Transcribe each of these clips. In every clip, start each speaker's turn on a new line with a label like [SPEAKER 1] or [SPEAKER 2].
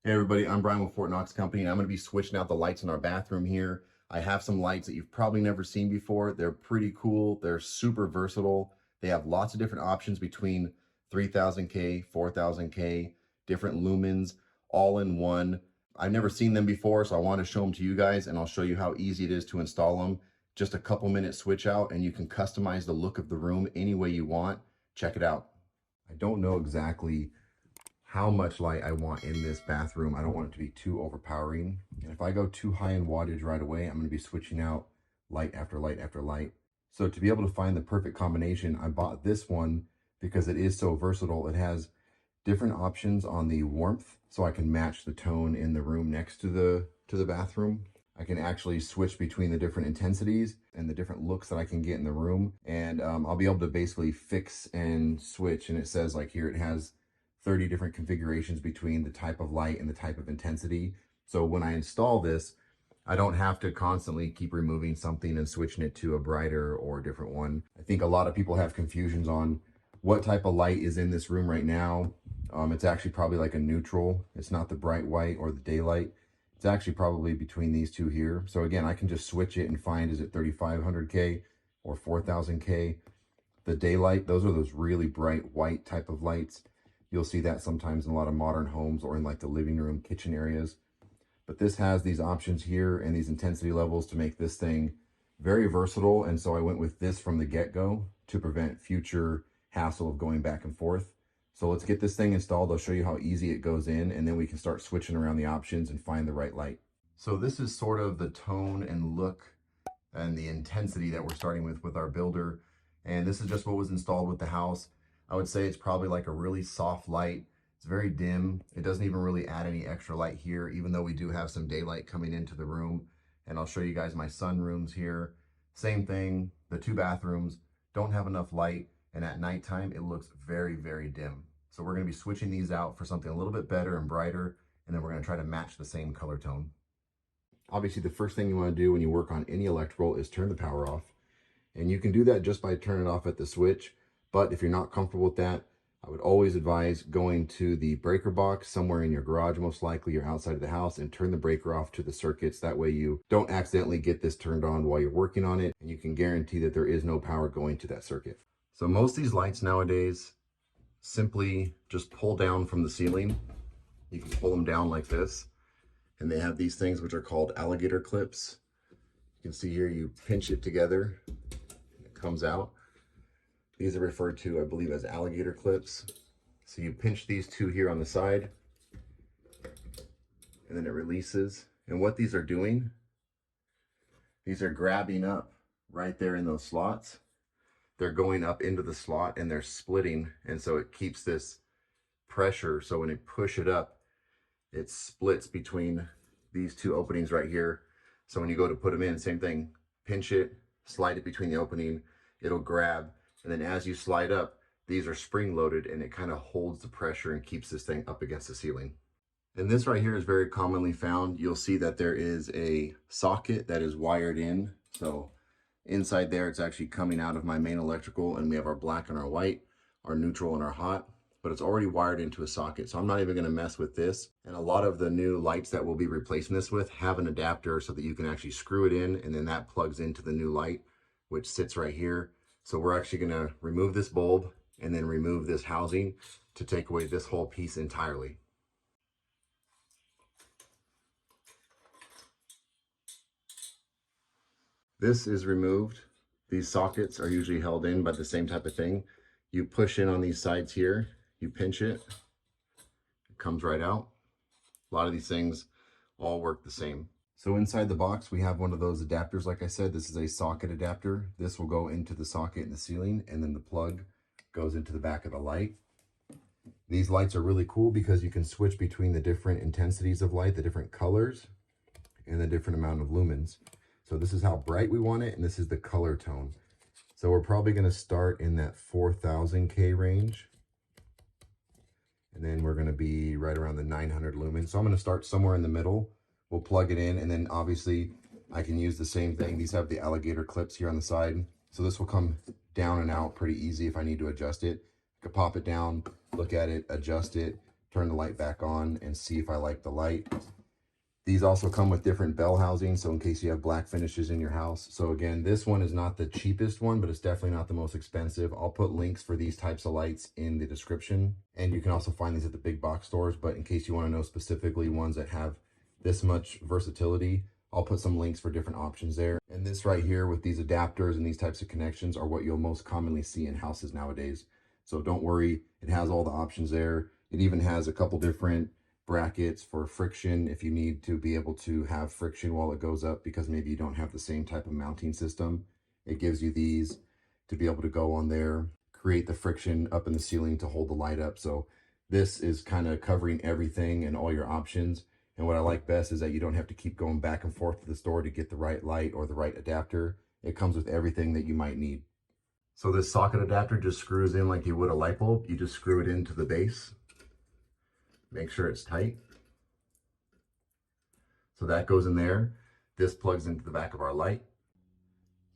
[SPEAKER 1] Hey everybody, I'm Brian with Fort Knox Company, and I'm going to be switching out the lights in our bathroom here. I have some lights that you've probably never seen before. They're pretty cool. They're super versatile. They have lots of different options between 3000K, 4000K, different lumens, all in one. I've never seen them before, so I want to show them to you guys, and I'll show you how easy it is to install them. Just a couple minutes switch out, and you can customize the look of the room any way you want. Check it out. I don't know exactly how much light I want in this bathroom. I don't want it to be too overpowering. And if I go too high in wattage right away, I'm going to be switching out light after light after light. So to be able to find the perfect combination, I bought this one because it is so versatile. It has different options on the warmth, so I can match the tone in the room next to the bathroom. I can actually switch between the different intensities and the different looks that I can get in the room. And I'll be able to basically fix and switch. And it says like here, it has 30 different configurations between the type of light and the type of intensity. So when I install this, I don't have to constantly keep removing something and switching it to a brighter or a different one. I think a lot of people have confusions on what type of light is in this room right now. It's actually probably like a neutral. It's not the bright white or the daylight. It's actually probably between these two here. So again, I can just switch it and find, is it 3500K or 4000K? The daylight, those are those really bright white type of lights. You'll see that sometimes in a lot of modern homes or in like the living room, kitchen areas. But this has these options here and these intensity levels to make this thing very versatile. And so I went with this from the get-go to prevent future hassle of going back and forth. So let's get this thing installed. I'll show you how easy it goes in, and then we can start switching around the options and find the right light. So this is sort of the tone and look and the intensity that we're starting with our builder. And this is just what was installed with the house. I would say it's probably like a really soft light. It's very dim. It doesn't even really add any extra light here, even though we do have some daylight coming into the room. And I'll show you guys my sunrooms here. Same thing, the two bathrooms don't have enough light, and at nighttime it looks very, very dim. So we're gonna be switching these out for something a little bit better and brighter, and then we're gonna try to match the same color tone. Obviously, the first thing you wanna do when you work on any electrical is turn the power off. And you can do that just by turning it off at the switch. But if you're not comfortable with that, I would always advise going to the breaker box somewhere in your garage, most likely you're outside of the house, and turn the breaker off to the circuits. That way you don't accidentally get this turned on while you're working on it, and you can guarantee that there is no power going to that circuit. So most of these lights nowadays simply just pull down from the ceiling. You can pull them down like this, and they have these things which are called alligator clips. You can see here, you pinch it together, it comes out. These are referred to, I believe, as alligator clips. So you pinch these two here on the side, and then it releases. And what these are doing, these are grabbing up right there in those slots. They're going up into the slot and they're splitting. And so it keeps this pressure. So when you push it up, it splits between these two openings right here. So when you go to put them in, same thing, pinch it, slide it between the opening, it'll grab. And then as you slide up, these are spring loaded, and it kind of holds the pressure and keeps this thing up against the ceiling. And this right here is very commonly found. You'll see that there is a socket that is wired in. So inside there, it's actually coming out of my main electrical, and we have our black and our white, our neutral and our hot, but it's already wired into a socket. So I'm not even gonna mess with this. And a lot of the new lights that we'll be replacing this with have an adapter so that you can actually screw it in, and then that plugs into the new light, which sits right here. So we're actually gonna remove this bulb and then remove this housing to take away this whole piece entirely. This is removed. These sockets are usually held in by the same type of thing. You push in on these sides here, you pinch it, it comes right out. A lot of these things all work the same. So inside the box, we have one of those adapters. Like I said, this is a socket adapter. This will go into the socket in the ceiling, and then the plug goes into the back of the light. These lights are really cool because you can switch between the different intensities of light, the different colors, and the different amount of lumens. So this is how bright we want it, and this is the color tone. So we're probably gonna start in that 4000K range. And then we're gonna be right around the 900 lumens. So I'm gonna start somewhere in the middle. We'll plug it in, and then obviously I can use the same thing. These have the alligator clips here on the side. So this will come down and out pretty easy if I need to adjust it. I could pop it down, look at it, adjust it, turn the light back on and see if I like the light. These also come with different bell housing, so in case you have black finishes in your house. So again, this one is not the cheapest one, but it's definitely not the most expensive. I'll put links for these types of lights in the description, and you can also find these at the big box stores. But in case you want to know specifically ones that have this much versatility, I'll put some links for different options there. And this right here with these adapters and these types of connections are what you'll most commonly see in houses nowadays. So don't worry, it has all the options there. It even has a couple different brackets for friction if you need to be able to have friction while it goes up, because maybe you don't have the same type of mounting system. It gives you these to be able to go on there, create the friction up in the ceiling to hold the light up. So this is kind of covering everything and all your options. And what I like best is that you don't have to keep going back and forth to the store to get the right light or the right adapter. It comes with everything that you might need. So this socket adapter just screws in like you would a light bulb. You just screw it into the base. Make sure it's tight. So that goes in there. This plugs into the back of our light.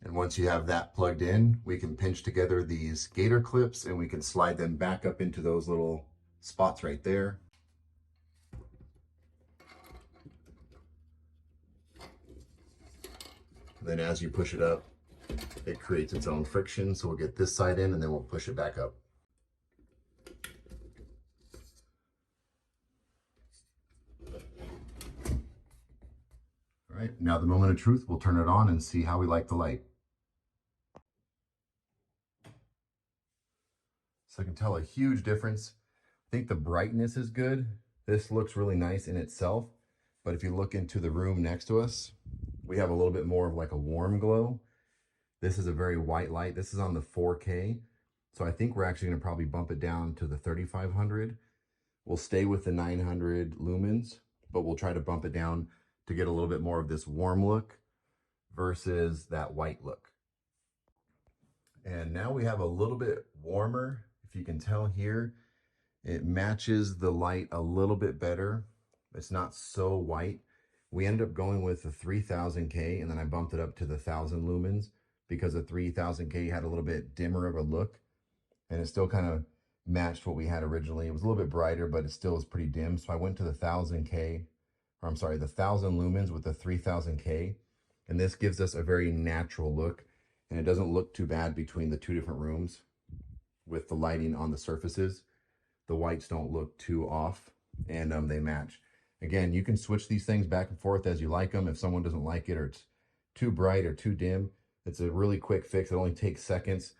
[SPEAKER 1] And once you have that plugged in, we can pinch together these gator clips and we can slide them back up into those little spots right there. And then as you push it up, it creates its own friction. So we'll get this side in and then we'll push it back up. All right, now the moment of truth, we'll turn it on and see how we like the light. So I can tell a huge difference. I think the brightness is good. This looks really nice in itself, but if you look into the room next to us, we have a little bit more of like a warm glow. This is a very white light. This is on the 4K. So I think we're actually gonna probably bump it down to the 3500. We'll stay with the 900 lumens, but we'll try to bump it down to get a little bit more of this warm look versus that white look. And now we have a little bit warmer. If you can tell here, it matches the light a little bit better. It's not so white. We ended up going with the 3000K and then I bumped it up to the 1000 lumens because the 3000K had a little bit dimmer of a look and it still kind of matched what we had originally. It was a little bit brighter, but it still was pretty dim. So I went to the 1000K, or I'm sorry, the 1000 lumens with the 3000K. And this gives us a very natural look and it doesn't look too bad between the two different rooms with the lighting on the surfaces. The whites don't look too off and they match. Again, you can switch these things back and forth as you like them. If someone doesn't like it or it's too bright or too dim, it's a really quick fix. It only takes seconds.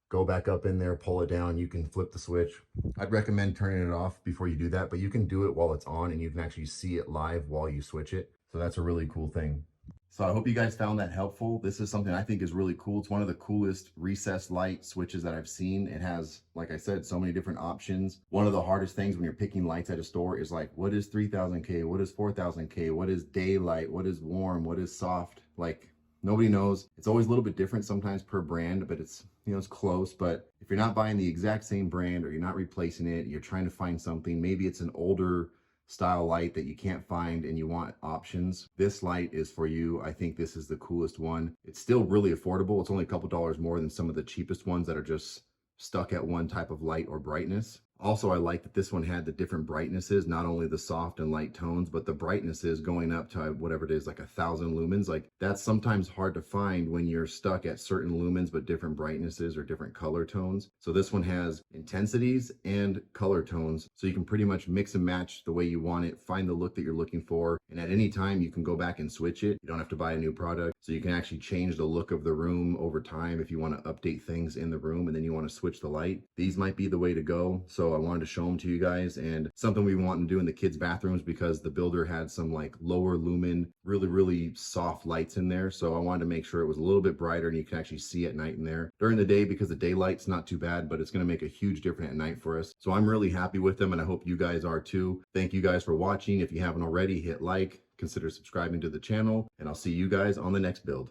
[SPEAKER 1] Go back up in there, pull it down. You can flip the switch. I'd recommend turning it off before you do that, but you can do it while it's on and you can actually see it live while you switch it. So that's a really cool thing. So I hope you guys found that helpful. This is something I think is really cool. It's one of the coolest recessed light switches that I've seen. It has, like I said, so many different options. One of the hardest things when you're picking lights at a store is like, what is 3000K? What is 4000K? What is daylight? What is warm? What is soft? Like, nobody knows. It's always a little bit different sometimes per brand, but it's, you know, it's close. But if you're not buying the exact same brand or you're not replacing it, you're trying to find something, maybe it's an older style light that you can't find and you want options, this light is for you. I think this is the coolest one. It's still really affordable. It's only a couple dollars more than some of the cheapest ones that are just stuck at one type of light or brightness. Also, I like that this one had the different brightnesses, not only the soft and light tones, but the brightnesses going up to whatever it is, like 1000 lumens. Like that's sometimes hard to find when you're stuck at certain lumens, but different brightnesses or different color tones. So this one has intensities and color tones. So you can pretty much mix and match the way you want it, find the look that you're looking for. And at any time you can go back and switch it. You don't have to buy a new product. So you can actually change the look of the room over time if you want to update things in the room and then you want to switch the light. These might be the way to go. So I wanted to show them to you guys, and something we want to do in the kids' bathrooms because the builder had some like lower lumen, really soft lights in there. So I wanted to make sure it was a little bit brighter and you can actually see at night in there. During the day, because the daylight's not too bad, but it's going to make a huge difference at night for us. So I'm really happy with them and I hope you guys are too. Thank you guys for watching. If you haven't already, hit like, consider subscribing to the channel, and I'll see you guys on the next build.